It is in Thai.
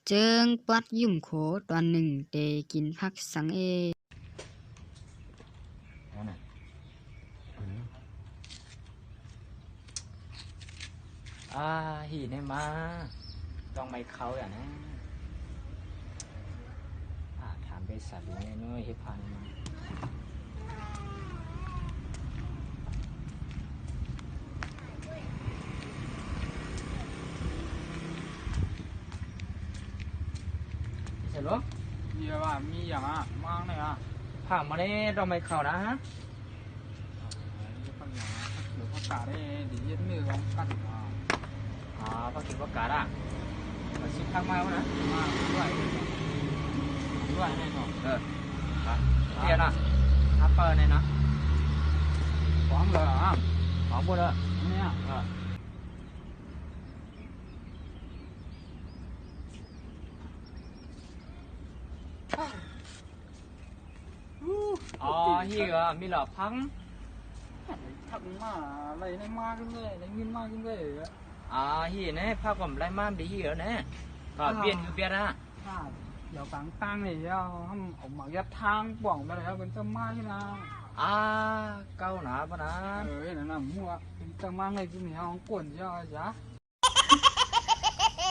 เจิงปัดยุ่มโขตอนหนึ่งเตกินพักสังเอนั่นน่ะหีเนี่ยมาต้องไม่เขาอย่างนะถามไปสัตว์ดูเนี่ยน้อยเฮพันมาเสร็จแล้วเยอะว่ามีอย่างอ่ะมากเลยอ่ะผ่านมาเนี่ยต้องไม่เขานะฮะจะเป็นอย่างถ้าเกิดว่ากาได้ดีเย็นมือของกันอ่ะพอกินว่ากาด่ะมาชิมข้างมาวะนะมาด้วยด้วยแน่นอนเรียนอ่ะฮัปเปอร์เนี่ยนะพร้อมเลยอ่ะของบุญเลยเนี่ยฮีก็มีหลอดพังทักมาอะไรในมากขึ้นเลยในมินมากขึ้นเลยฮีเนี่ยภาพผมไล่มาดีฮีเหรอเนี่ยก็เปลี่ยนคือเปลี่ยนนะเดี๋ยวตั้งๆเนี่ยทำออกมายัดทางบ่องไปแล้วเป็นต้นไม้ที่นะเก้าหนาปะนะนั่นน่ะมั่วเป็นต้นไม้เลยที่นี่ห้องกวนเจ้าจ้ะ